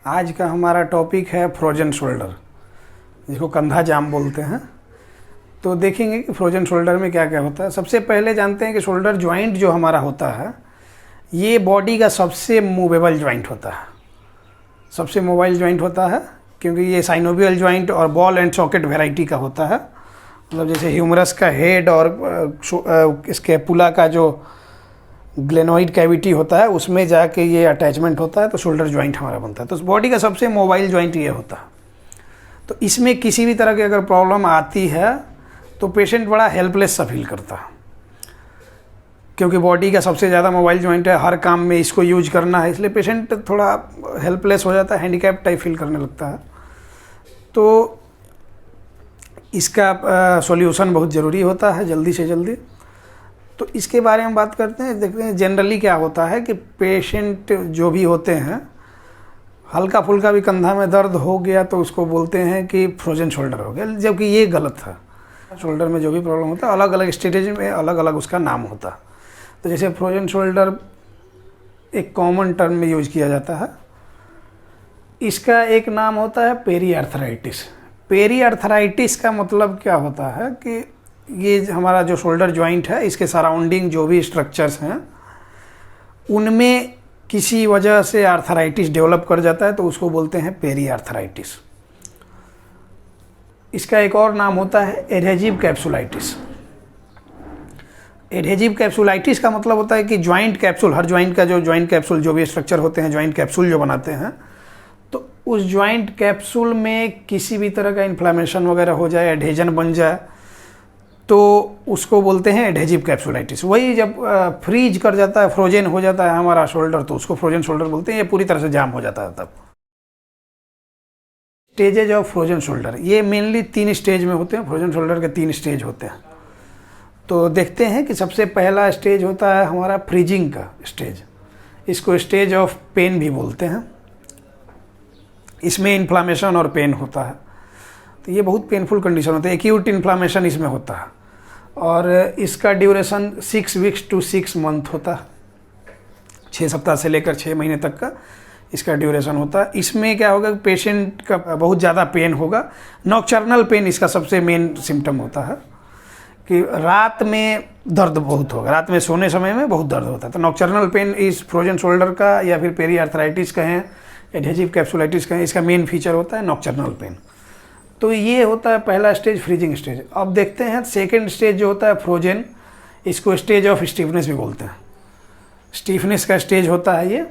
आज का हमारा टॉपिक है फ्रोजन शोल्डर, जिसको कंधा जाम बोलते हैं। तो देखेंगे कि फ्रोजन शोल्डर में क्या क्या होता है। सबसे पहले जानते हैं कि शोल्डर जॉइंट जो हमारा होता है, ये बॉडी का सबसे मूवेबल जॉइंट होता है, सबसे मोबाइल जॉइंट होता है, क्योंकि ये साइनोवियल जॉइंट और बॉल एंड सॉकेट वैरायटी का होता है। मतलब जैसे ह्यूमरस का हेड और स्कैपुला का जो ग्लेनोइड कैविटी होता है, उसमें जाके ये अटैचमेंट होता है, तो शोल्डर जॉइंट हमारा बनता है। तो बॉडी का सबसे मोबाइल जॉइंट ये होता है। तो इसमें किसी भी तरह की अगर प्रॉब्लम आती है तो पेशेंट बड़ा हेल्पलेस सा फील करता है, क्योंकि बॉडी का सबसे ज़्यादा मोबाइल जॉइंट है, हर काम में इसको यूज करना है, इसलिए पेशेंट थोड़ा हेल्पलेस हो जाता है, हैंडीकैप टाइप फील करने लगता है। तो इसका सॉल्यूशन बहुत ज़रूरी होता है, जल्दी से जल्दी। तो इसके बारे में बात करते हैं। देखते हैं जनरली क्या होता है कि पेशेंट जो भी होते हैं, हल्का फुल्का भी कंधा में दर्द हो गया तो उसको बोलते हैं कि फ्रोजन शोल्डर हो गया, जबकि ये गलत है। शोल्डर में जो भी प्रॉब्लम होता है, अलग अलग स्टेज में अलग अलग उसका नाम होता है। तो जैसे फ्रोजन शोल्डर एक कॉमन टर्म में यूज किया जाता है, इसका एक नाम होता है पेरी आर्थराइटिस। पेरी आर्थराइटिस का मतलब क्या होता है कि ये हमारा जो शोल्डर जॉइंट है, इसके सराउंडिंग जो भी स्ट्रक्चर्स हैं, उनमें किसी वजह से आर्थराइटिस डेवलप कर जाता है, तो उसको बोलते हैं पेरी आर्थराइटिस। इसका एक और नाम होता है एडहेजिव कैप्सुलाइटिस। एडहेजिव कैप्सुलाइटिस का मतलब होता है कि जॉइंट कैप्सूल, हर जॉइंट का जो जॉइंट कैप्सूल जो भी स्ट्रक्चर होते हैं, जॉइंट कैप्सूल जो बनाते हैं, तो उस जॉइंट कैप्सूल में किसी भी तरह का इन्फ्लामेशन वगैरह हो जाए, एडहेजन बन जाए, तो उसको बोलते हैं एडहेजिव कैप्सुलाइटिस। वही जब फ्रीज कर जाता है, फ्रोजन हो जाता है हमारा शोल्डर, तो उसको फ्रोजन शोल्डर बोलते हैं। ये पूरी तरह से जाम हो जाता है तब। स्टेजेज ऑफ फ्रोजन शोल्डर, ये मेनली 3 स्टेज में होते हैं। फ्रोजन शोल्डर के 3 स्टेज होते हैं। तो देखते हैं कि सबसे पहला स्टेज होता है हमारा फ्रीजिंग का स्टेज। इसको स्टेज ऑफ पेन भी बोलते हैं। इसमें इन्फ्लामेशन और पेन होता है, तो ये बहुत पेनफुल कंडीशन होता है। एक्यूट इन्फ्लामेशन इसमें होता है, और इसका ड्यूरेशन 6 वीक्स टू 6 मंथ होता है। 6 सप्ताह से लेकर 6 महीने तक का इसका ड्यूरेशन होता है। इसमें क्या होगा, पेशेंट का बहुत ज़्यादा पेन होगा। नॉक्टर्नल पेन इसका सबसे मेन सिम्टम होता है, कि रात में दर्द बहुत होगा, रात में सोने समय में बहुत दर्द होता है। तो नॉक्टर्नल पेन इस फ्रोजन शोल्डर का, या फिर पेरी आर्थराइटिस कहें, एडहेजिव कैप्सुलाइटिस कहें, इसका मेन फीचर होता है नॉक्टर्नल पेन। तो ये होता है पहला स्टेज, फ्रीजिंग स्टेज। अब देखते हैं सेकेंड स्टेज जो होता है फ्रोजन, इसको स्टेज ऑफ स्टीफनेस भी बोलते हैं। स्टीफनेस का स्टेज होता है ये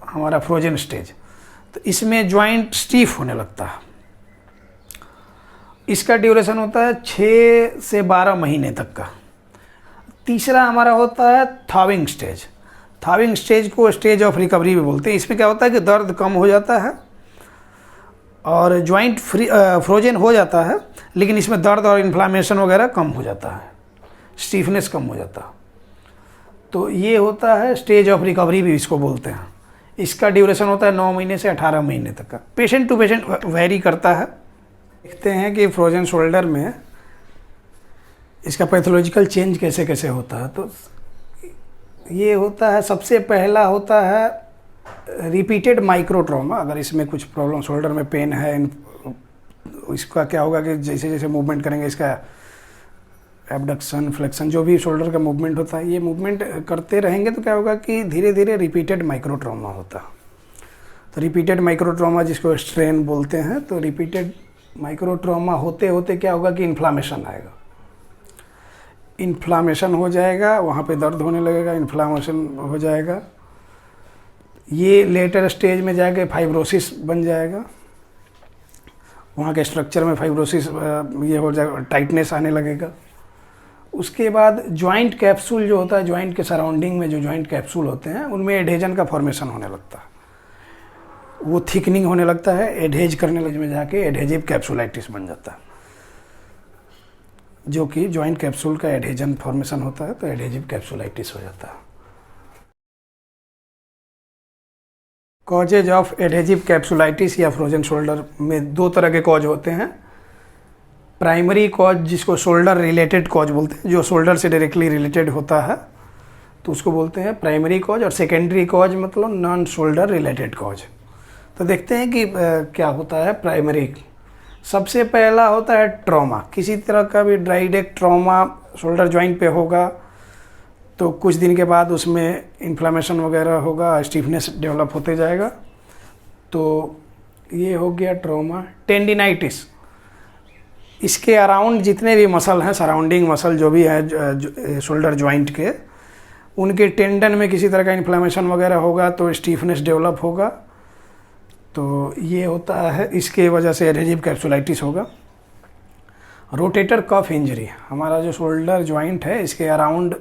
हमारा फ्रोजन स्टेज। तो इसमें जॉइंट स्टीफ होने लगता है। इसका ड्यूरेशन होता है 6 से 12 महीने तक का। तीसरा हमारा होता है थाविंग स्टेज। थाविंग स्टेज को स्टेज ऑफ रिकवरी भी बोलते हैं। इसमें क्या होता है कि दर्द कम हो जाता है और जॉइंट फ्रोजन हो जाता है, लेकिन इसमें दर्द और इन्फ्लामेशन वगैरह कम हो जाता है, स्टीफनेस कम हो जाता है। तो ये होता है स्टेज ऑफ रिकवरी भी इसको बोलते हैं। इसका ड्यूरेशन होता है 9 महीने से 18 महीने तक का। पेशेंट टू पेशेंट वेरी करता है। देखते हैं कि फ्रोजन शोल्डर में इसका पैथोलॉजिकल चेंज कैसे कैसे होता है। तो ये होता है, सबसे पहला होता है रिपीटेड माइक्रो ट्रॉमा। अगर इसमें कुछ प्रॉब्लम, शोल्डर में पेन है, इसका क्या होगा कि जैसे जैसे मूवमेंट करेंगे, इसका एबडक्शन, फ्लेक्शन, जो भी शोल्डर का मूवमेंट होता है, ये मूवमेंट करते रहेंगे तो क्या होगा कि धीरे धीरे रिपीटेड माइक्रो ट्रॉमा होता है। तो रिपीटेड माइक्रो ट्रॉमा, जिसको स्ट्रेन बोलते हैं, तो रिपीटेड माइक्रो ट्रॉमा होते होते क्या होगा कि इन्फ्लामेशन आएगा। इन्फ्लामेशन हो जाएगा, वहाँ पे दर्द होने लगेगा, इन्फ्लामेशन हो जाएगा। ये लेटर स्टेज में जाके फाइब्रोसिस बन जाएगा। वहाँ के स्ट्रक्चर में फाइब्रोसिस ये हो जाएगा, टाइटनेस आने लगेगा। उसके बाद जॉइंट कैप्सूल जो होता है, जॉइंट के सराउंडिंग में जो जॉइंट कैप्सूल होते हैं, उनमें एडहेजन का फॉर्मेशन होने लगता है, वो थिकनिंग होने लगता है, एडहेज करने लगे में जाके एडहेजिव कैप्सुलाइटिस बन जाता है, जो कि जॉइंट कैप्सूल का एडहेजन फॉर्मेशन होता है, तो एडहेजिव कैप्सुलाइटिस हो जाता है। कॉजेज ऑफ एडहेजिव कैप्सुलाइटिस या फ्रोजन शोल्डर में 2 तरह के कॉज होते हैं। प्राइमरी कॉज, जिसको शोल्डर रिलेटेड कॉज बोलते हैं, जो शोल्डर से डायरेक्टली रिलेटेड होता है, तो उसको बोलते हैं प्राइमरी कॉज। और सेकेंडरी कॉज मतलब नॉन शोल्डर रिलेटेड कॉज। तो देखते हैं कि क्या होता है प्राइमरी। सबसे पहला होता है ट्रॉमा। किसी तरह का भी डायरेक्ट ट्रॉमा शोल्डर जॉइंट पे होगा तो कुछ दिन के बाद उसमें इन्फ्लेमेशन वगैरह होगा, स्टिफनेस डेवलप होते जाएगा। तो ये हो गया ट्रॉमा। टेंडिनाइटिस, इसके अराउंड जितने भी मसल हैं, सराउंडिंग मसल जो भी है शोल्डर जॉइंट के, उनके टेंडन में किसी तरह का इन्फ्लेमेशन वगैरह होगा तो स्टिफनेस डेवलप होगा। तो ये होता है, इसके वजह से एडहेजिव कैप्सुलाइटिस होगा। रोटेटर कफ इंजरी, हमारा जो शोल्डर जॉइंट है इसके अराउंड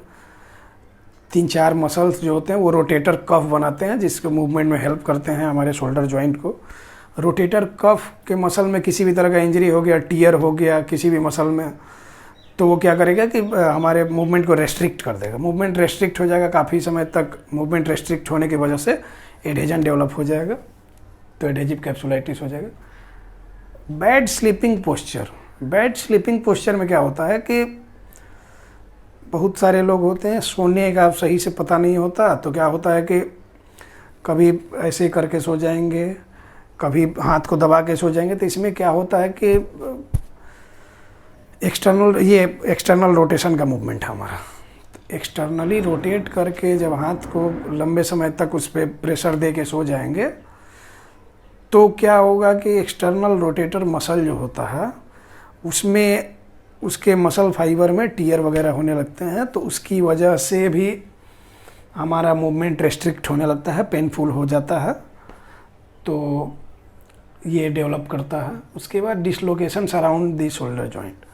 3-4 मसल्स जो होते हैं वो रोटेटर कफ बनाते हैं, जिसको मूवमेंट में हेल्प करते हैं हमारे शोल्डर जॉइंट को। रोटेटर कफ के मसल में किसी भी तरह का इंजरी हो गया, टियर हो गया किसी भी मसल में, तो वो क्या करेगा कि हमारे मूवमेंट को रेस्ट्रिक्ट कर देगा। मूवमेंट रेस्ट्रिक्ट हो जाएगा, काफ़ी समय तक मूवमेंट रेस्ट्रिक्ट होने की वजह से एडहेजन डेवलप हो जाएगा, तो एडहेजिव कैप्सुलाइटिस हो जाएगा। Bad sleeping posture, bad sleeping posture में क्या होता है कि बहुत सारे लोग होते हैं सोने का सही से पता नहीं होता, तो क्या होता है कि कभी ऐसे करके सो जाएंगे, कभी हाथ को दबा के सो जाएंगे। तो इसमें क्या होता है कि एक्सटर्नल रोटेशन का मूवमेंट है हमारा। एक्सटर्नली रोटेट करके जब हाथ को लंबे समय तक उस पर प्रेशर दे के सो जाएंगे तो क्या होगा कि एक्सटर्नल रोटेटर मसल जो होता है उसमें उसके मसल फाइबर में टियर वगैरह होने लगते हैं, तो उसकी वजह से भी हमारा मूवमेंट रेस्ट्रिक्ट होने लगता है, पेनफुल हो जाता है, तो ये डेवलप करता है। उसके बाद dislocation around the shoulder joint.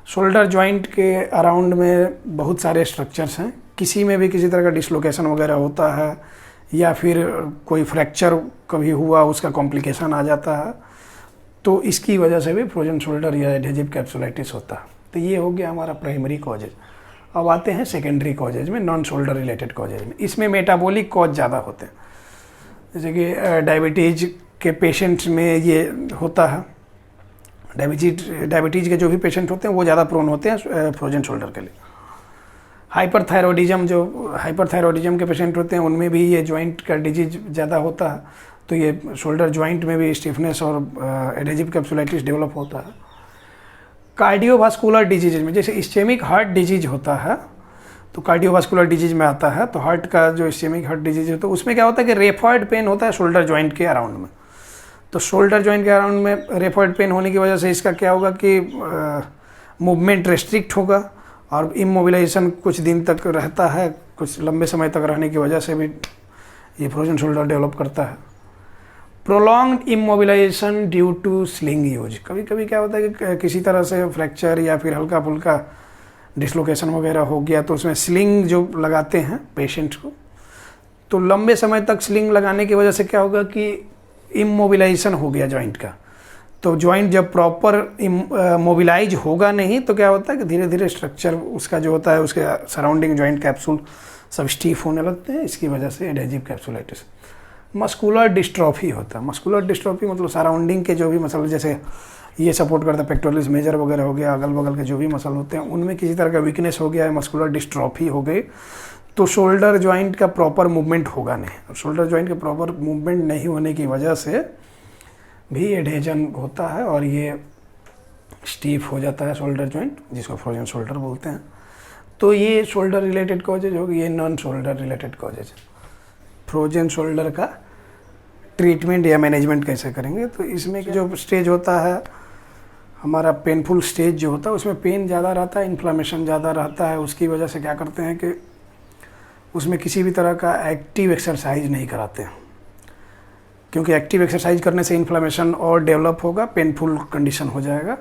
Shoulder joint के अराउंड में बहुत सारे स्ट्रक्चर्स हैं, किसी में भी किसी तरह का डिसलोकेशन वगैरह होता है या फिर कोई फ्रैक्चर कभी हुआ उसका कॉम्प्लिकेशन आ जाता है, तो इसकी वजह से भी फ्रोजन शोल्डर या एडहेजिव कैप्सुलाइटिस होता है। तो ये हो गया हमारा प्राइमरी कॉजेज। अब आते हैं सेकेंडरी कॉजेज में, नॉन शोल्डर रिलेटेड कॉजेज में। इसमें मेटाबॉलिक कॉज ज़्यादा होते हैं, जैसे कि डायबिटीज के पेशेंट्स में ये होता है। डायबिटीज के जो भी पेशेंट होते हैं वो ज़्यादा प्रोन होते हैं फ्रोजन शोल्डर के लिए। हाइपरथायरॉयडिज्म के पेशेंट होते हैं, उनमें भी ये जॉइंट का डिजीज ज़्यादा होता है, तो ये शोल्डर जॉइंट में भी स्टिफनेस और एडहेजिव कैप्सुलाइटिस डेवलप होता है। कार्डियोवास्कुलर डिजीज में जैसे इस्चेमिक हार्ट डिजीज होता है, तो कार्डियोवास्कुलर डिजीज में आता है, तो हार्ट का जो इस्चेमिक हार्ट डिजीज होता है उसमें क्या होता है कि रेफॉइड पेन होता है शोल्डर जॉइंट के अराउंड में। तो शोल्डर जॉइंट के अराउंड में रेफॉइड पेन होने की वजह से इसका क्या होगा कि मूवमेंट रेस्ट्रिक्ट होगा और इमोबिलाइजेशन कुछ दिन तक रहता है, कुछ लंबे समय तक रहने की वजह से भी ये फ्रोजन शोल्डर डेवलप करता है। Prolonged immobilization due to sling use, कभी कभी क्या होता है कि किसी तरह से फ्रैक्चर या फिर हल्का फुल्का डिसलोकेशन वगैरह हो गया, तो उसमें स्लिंग जो लगाते हैं पेशेंट को, तो लंबे समय तक स्लिंग लगाने की वजह से क्या होगा कि इमोबिलाइजेशन हो गया जॉइंट का, तो जॉइंट जब प्रॉपर मोबिलाइज होगा नहीं तो क्या होता है कि धीरे धीरे स्ट्रक्चर उसका जो होता है उसके सराउंडिंग जॉइंट कैप्सूल सब स्टीफ होने लगते हैं, इसकी वजह से एडहेजिव कैप्सुलाइटिस। मस्कुलर डिस्ट्रॉफी होता है। मस्कुलर डिस्ट्रॉफी मतलब सराउंडिंग के जो भी मसल, जैसे ये सपोर्ट करता है पेक्टोरलिस मेजर वगैरह हो गया, अगल बगल के जो भी मसल होते हैं उनमें किसी तरह का वीकनेस हो गया है, मस्कुलर डिस्ट्रॉफी हो गई, तो शोल्डर जॉइंट का प्रॉपर मूवमेंट होगा नहीं। शोल्डर जॉइंट का प्रॉपर मूवमेंट नहीं होने की वजह से भी एडहेजन होता है और ये स्टीफ हो जाता है शोल्डर जॉइंट, जिसको फ्रोजन शोल्डर बोलते हैं। तो ये शोल्डर रिलेटेड कॉजेज हो गई, ये non shoulder related causes. Frozen shoulder का ट्रीटमेंट या मैनेजमेंट कैसे करेंगे, तो इसमें जो स्टेज होता है हमारा पेनफुल स्टेज जो होता है उसमें पेन ज़्यादा रहता है, इन्फ्लेमेशन ज़्यादा रहता है, उसकी वजह से क्या करते हैं कि उसमें किसी भी तरह का एक्टिव एक्सरसाइज नहीं कराते हैं, क्योंकि एक्टिव एक्सरसाइज करने से इन्फ्लेमेशन और डेवलप होगा, पेनफुल कंडीशन हो जाएगा।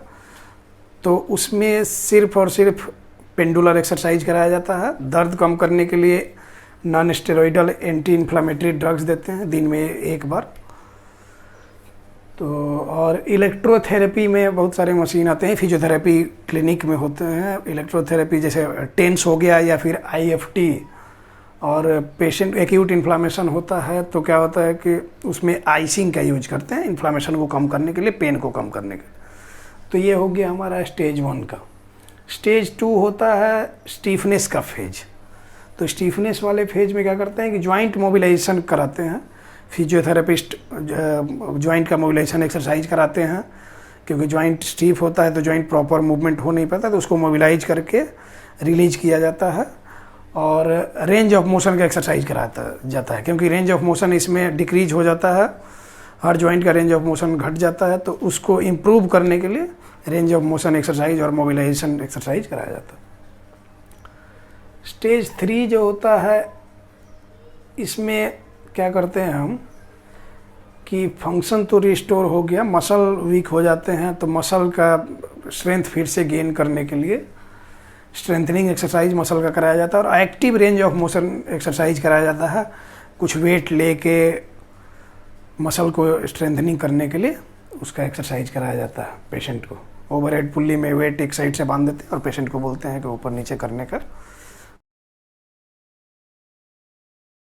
तो उसमें सिर्फ और सिर्फ पेंडुलर एक्सरसाइज कराया जाता है। दर्द कम करने के लिए non steroidal anti inflammatory drugs देते हैं दिन में 1 बार। तो और इलेक्ट्रोथेरेपी में बहुत सारे मशीन आते हैं, फिजियोथेरेपी क्लिनिक में होते हैं। इलेक्ट्रोथेरेपी जैसे टेंस हो गया या फिर IFT, और पेशेंट एक्यूट इन्फ्लामेशन होता है तो क्या होता है कि उसमें आइसिंग का यूज करते हैं इन्फ्लामेशन को कम करने के लिए, पेन को कम करने के लिए। तो ये हो गया हमारा स्टेज 1 का। स्टेज 2 होता है स्टीफनेस का फेज। तो स्टीफनेस वाले फेज में क्या करते हैं कि ज्वाइंट मोबिलाइजेशन कराते हैं, फिजियोथेरेपिस्ट जॉइंट का मोबिलाइजेशन एक्सरसाइज कराते हैं, क्योंकि जॉइंट स्टीफ होता है तो जॉइंट प्रॉपर मूवमेंट हो नहीं पाता, तो उसको मोबिलाइज करके रिलीज किया जाता है। और रेंज ऑफ मोशन का एक्सरसाइज कराता जाता है, क्योंकि रेंज ऑफ मोशन इसमें डिक्रीज हो जाता है, हर जॉइंट का रेंज ऑफ मोशन घट जाता है, तो उसको इम्प्रूव करने के लिए रेंज ऑफ मोशन एक्सरसाइज और मोबिलाइजेशन एक्सरसाइज कराया जाता है। स्टेज 3 जो होता है, इसमें क्या करते हैं हम कि फंक्शन तो रिस्टोर हो गया, मसल वीक हो जाते हैं, तो मसल का स्ट्रेंथ फिर से गेन करने के लिए स्ट्रेंथनिंग एक्सरसाइज मसल का कराया जाता है और active range of motion exercise कराया जाता है। कुछ वेट लेके मसल को स्ट्रेंथनिंग करने के लिए उसका एक्सरसाइज कराया जाता है पेशेंट को। ओवरहेड पुल्ली में वेट एक साइड से बांध देते हैं और पेशेंट को बोलते हैं कि ऊपर नीचे करने का